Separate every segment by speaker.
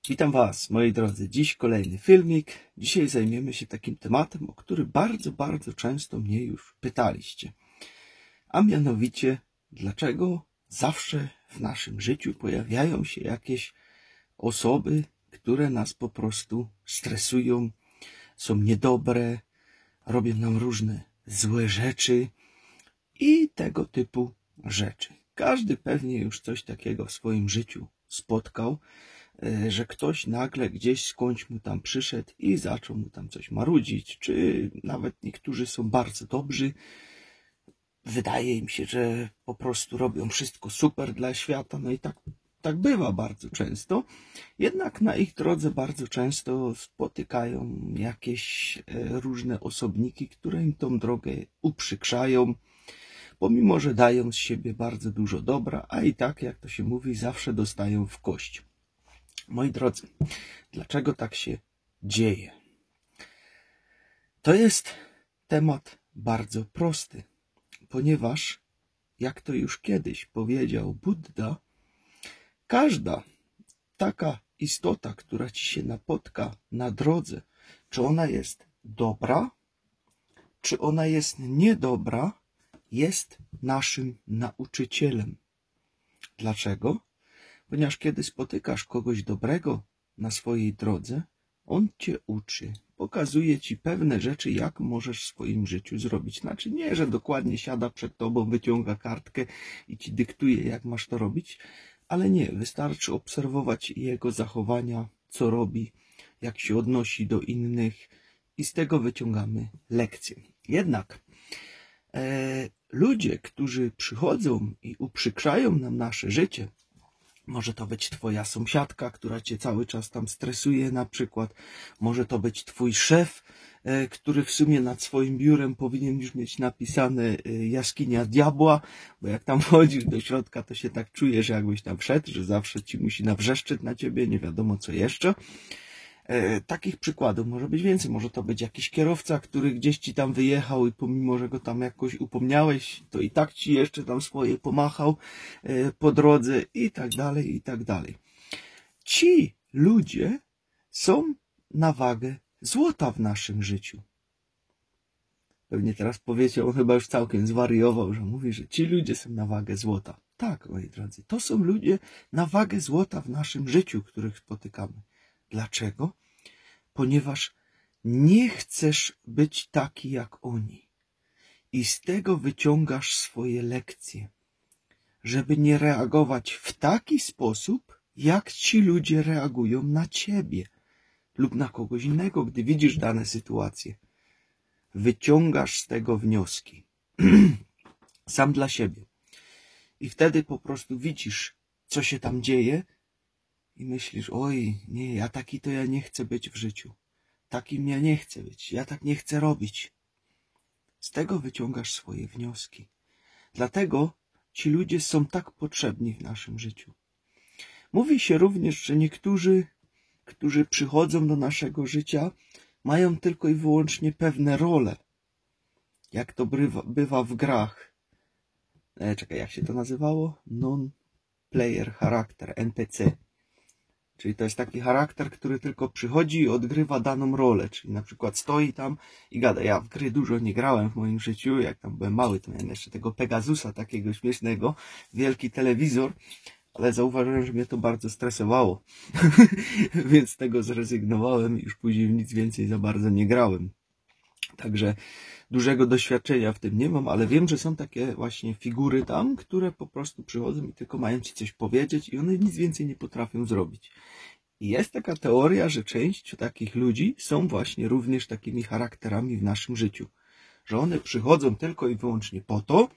Speaker 1: Witam Was, moi drodzy. Dziś kolejny filmik. Dzisiaj zajmiemy się takim tematem, o który bardzo często mnie już pytaliście. A mianowicie, dlaczego zawsze w naszym życiu pojawiają się jakieś osoby, które nas po prostu stresują, są niedobre, robią nam różne złe rzeczy i tego typu rzeczy. Każdy pewnie już coś takiego w swoim życiu spotkał, że ktoś nagle gdzieś skądś mu tam przyszedł i zaczął mu tam coś marudzić, czy nawet niektórzy są bardzo dobrzy. Wydaje im się, że po prostu robią wszystko super dla świata, no i tak bywa bardzo często. Jednak na ich drodze bardzo często spotykają jakieś różne osobniki, które im tą drogę uprzykrzają, pomimo że dają z siebie bardzo dużo dobra, a i tak, jak to się mówi, zawsze dostają w kość. Moi drodzy, dlaczego tak się dzieje? To jest temat bardzo prosty, ponieważ, jak to już kiedyś powiedział Buddha, każda taka istota, która ci się napotka na drodze, czy ona jest dobra, czy ona jest niedobra, jest naszym nauczycielem. Dlaczego? Ponieważ kiedy spotykasz kogoś dobrego na swojej drodze, on cię uczy, pokazuje ci pewne rzeczy, jak możesz w swoim życiu zrobić. Znaczy nie, że dokładnie siada przed tobą, wyciąga kartkę i ci dyktuje, jak masz to robić, ale nie, wystarczy obserwować jego zachowania, co robi, jak się odnosi do innych i z tego wyciągamy lekcje. Jednak ludzie, którzy przychodzą i uprzykrzają nam nasze życie, może to być twoja sąsiadka, która cię cały czas tam stresuje na przykład. Może to być twój szef, który w sumie nad swoim biurem powinien już mieć napisane jaskinia diabła, bo jak tam wchodzisz do środka, to się tak czujesz, jakbyś tam wszedł, że zawsze ci musi nawrzeszczeć na ciebie, nie wiadomo co jeszcze. Takich przykładów może być więcej. Może to być jakiś kierowca, który gdzieś ci tam wyjechał i pomimo, że go tam jakoś upomniałeś, to i tak ci jeszcze tam swoje pomachał po drodze i tak dalej, i tak dalej. Ci ludzie są na wagę złota w naszym życiu. Pewnie teraz powiecie, on chyba już całkiem zwariował, że mówi, że ci ludzie są na wagę złota. Tak, moi drodzy, to są ludzie na wagę złota w naszym życiu, których spotykamy. Dlaczego? Ponieważ nie chcesz być taki jak oni. I z tego wyciągasz swoje lekcje, żeby nie reagować w taki sposób, jak ci ludzie reagują na ciebie lub na kogoś innego, gdy widzisz dane sytuacje. Wyciągasz z tego wnioski. Sam dla siebie. I wtedy po prostu widzisz, co się tam dzieje, i myślisz, oj, nie, ja taki to ja nie chcę być w życiu. Takim ja nie chcę być. Ja tak nie chcę robić. Z tego wyciągasz swoje wnioski. Dlatego ci ludzie są tak potrzebni w naszym życiu. Mówi się również, że niektórzy, którzy przychodzą do naszego życia, mają tylko i wyłącznie pewne role. Jak to bywa w grach. Czekaj, jak się to nazywało? Non-player charakter, NPC. Czyli to jest taki charakter, który tylko przychodzi i odgrywa daną rolę. Czyli na przykład stoi tam i gada. Ja w gry dużo nie grałem w moim życiu. Jak tam byłem mały, to miałem jeszcze tego Pegasusa takiego śmiesznego. Wielki telewizor. Ale zauważyłem, że mnie to bardzo stresowało. Więc z tego zrezygnowałem i już później w nic więcej za bardzo nie grałem. Także dużego doświadczenia w tym nie mam, ale wiem, że są takie właśnie figury tam, które po prostu przychodzą i tylko mają ci coś powiedzieć i one nic więcej nie potrafią zrobić. I jest taka teoria, że część takich ludzi są właśnie również takimi charakterami w naszym życiu. Że one przychodzą tylko i wyłącznie po to,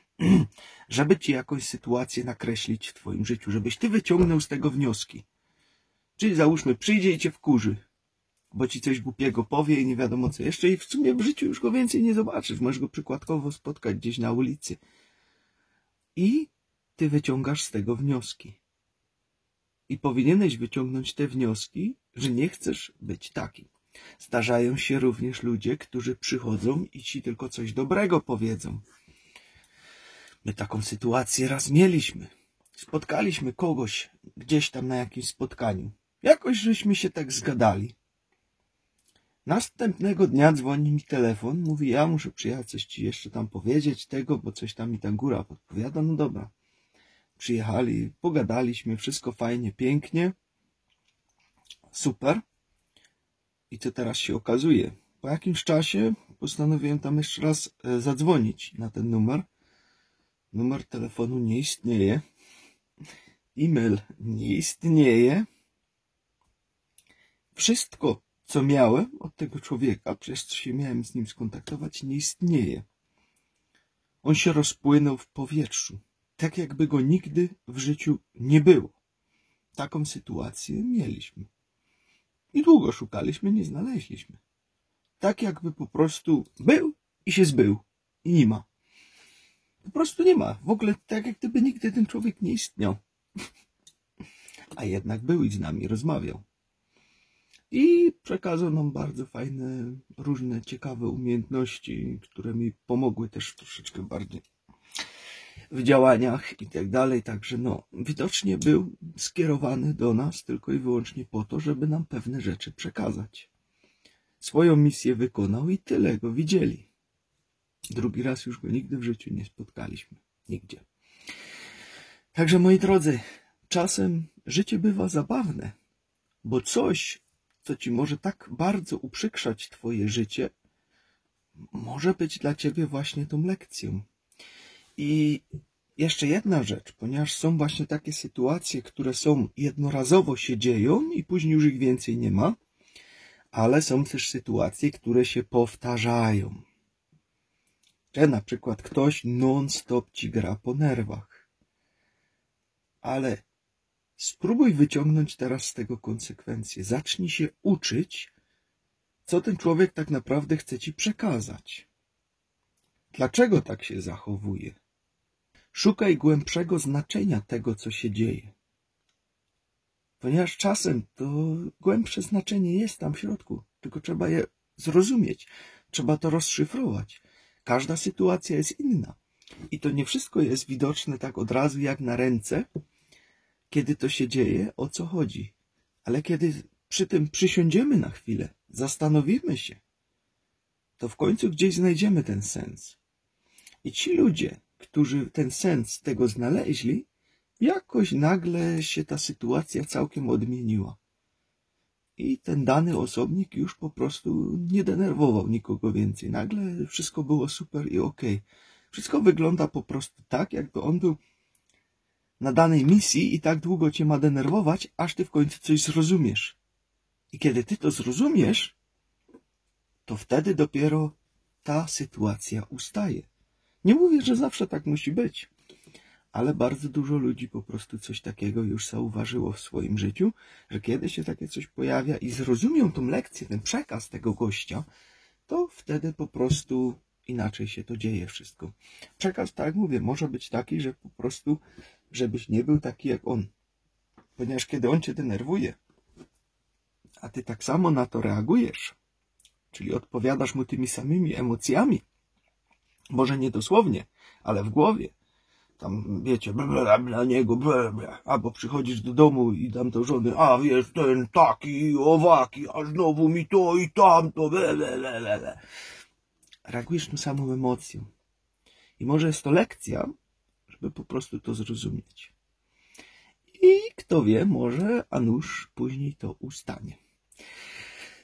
Speaker 1: żeby ci jakąś sytuację nakreślić w twoim życiu, żebyś ty wyciągnął z tego wnioski. Czyli załóżmy, przyjdzie i cię wkurzy, bo ci coś głupiego powie i nie wiadomo co jeszcze i w sumie w życiu już go więcej nie zobaczysz. Możesz go przykładkowo spotkać gdzieś na ulicy. I ty wyciągasz z tego wnioski. I powinieneś wyciągnąć te wnioski, że nie chcesz być taki. Zdarzają się również ludzie, którzy przychodzą i ci tylko coś dobrego powiedzą. My taką sytuację raz mieliśmy. Spotkaliśmy kogoś gdzieś tam na jakimś spotkaniu. Jakoś żeśmy się tak zgadali. Następnego dnia dzwoni mi telefon, mówi, ja muszę przyjechać coś ci jeszcze tam powiedzieć tego, bo coś tam mi ta góra podpowiada. No dobra. Przyjechali, pogadaliśmy, wszystko fajnie, pięknie. Super. I co teraz się okazuje? Po jakimś czasie postanowiłem tam jeszcze raz zadzwonić na ten numer. Numer telefonu nie istnieje. E-mail nie istnieje. Wszystko, co miałem od tego człowieka, przez co się miałem z nim skontaktować, nie istnieje. On się rozpłynął w powietrzu. Tak jakby go nigdy w życiu nie było. Taką sytuację mieliśmy. I długo szukaliśmy, nie znaleźliśmy. Tak jakby po prostu był i się zbył. I nie ma. Po prostu nie ma. W ogóle tak jak gdyby nigdy ten człowiek nie istniał. A jednak był i z nami rozmawiał. I przekazał nam bardzo fajne, różne ciekawe umiejętności, które mi pomogły też troszeczkę bardziej w działaniach i tak dalej. Także no, widocznie był skierowany do nas tylko i wyłącznie po to, żeby nam pewne rzeczy przekazać. Swoją misję wykonał i tyle, go widzieli. Drugi raz już go nigdy w życiu nie spotkaliśmy. Nigdzie. Także moi drodzy, czasem życie bywa zabawne, bo coś, co ci może tak bardzo uprzykrzać twoje życie, może być dla ciebie właśnie tą lekcją. I jeszcze jedna rzecz, ponieważ są właśnie takie sytuacje, które są jednorazowo się dzieją i później już ich więcej nie ma, ale są też sytuacje, które się powtarzają. Że na przykład ktoś non-stop ci gra po nerwach. Ale spróbuj wyciągnąć teraz z tego konsekwencje. Zacznij się uczyć, co ten człowiek tak naprawdę chce ci przekazać. Dlaczego tak się zachowuje? Szukaj głębszego znaczenia tego, co się dzieje. Ponieważ czasem to głębsze znaczenie jest tam w środku, tylko trzeba je zrozumieć. Trzeba to rozszyfrować. Każda sytuacja jest inna. I to nie wszystko jest widoczne tak od razu jak na ręce, kiedy to się dzieje, o co chodzi. Ale kiedy przy tym przysiądziemy na chwilę, zastanowimy się, to w końcu gdzieś znajdziemy ten sens. I ci ludzie, którzy ten sens tego znaleźli, jakoś nagle się ta sytuacja całkiem odmieniła. I ten dany osobnik już po prostu nie denerwował nikogo więcej. Nagle wszystko było super i okej. Wszystko wygląda po prostu tak, jakby on był na danej misji i tak długo cię ma denerwować, aż ty w końcu coś zrozumiesz. I kiedy ty to zrozumiesz, to wtedy dopiero ta sytuacja ustaje. Nie mówię, że zawsze tak musi być, ale bardzo dużo ludzi po prostu coś takiego już zauważyło w swoim życiu, że kiedy się takie coś pojawia i zrozumią tą lekcję, ten przekaz tego gościa, to wtedy po prostu inaczej się to dzieje wszystko. Przekaz, tak jak mówię, może być taki, że po prostu, żebyś nie był taki jak on. Ponieważ kiedy on cię denerwuje, a ty tak samo na to reagujesz, czyli odpowiadasz mu tymi samymi emocjami, może nie dosłownie, ale w głowie, tam wiecie, dla niego, albo przychodzisz do domu i dam do żony, a wiesz, ten taki, owaki, a znowu mi to i tamto, reagujesz tą samą emocją. I może jest to lekcja, żeby po prostu to zrozumieć. I kto wie, może a nuż później to ustanie.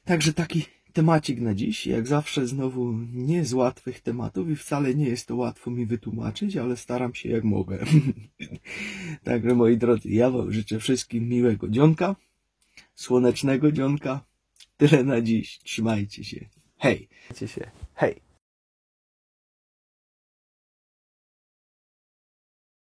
Speaker 1: Także taki temacik na dziś, jak zawsze znowu nie z łatwych tematów i wcale nie jest to łatwo mi wytłumaczyć, ale staram się jak mogę. Także moi drodzy, ja wam życzę wszystkim miłego dzionka, słonecznego dzionka. Tyle na dziś. Trzymajcie się. Hej. Hej.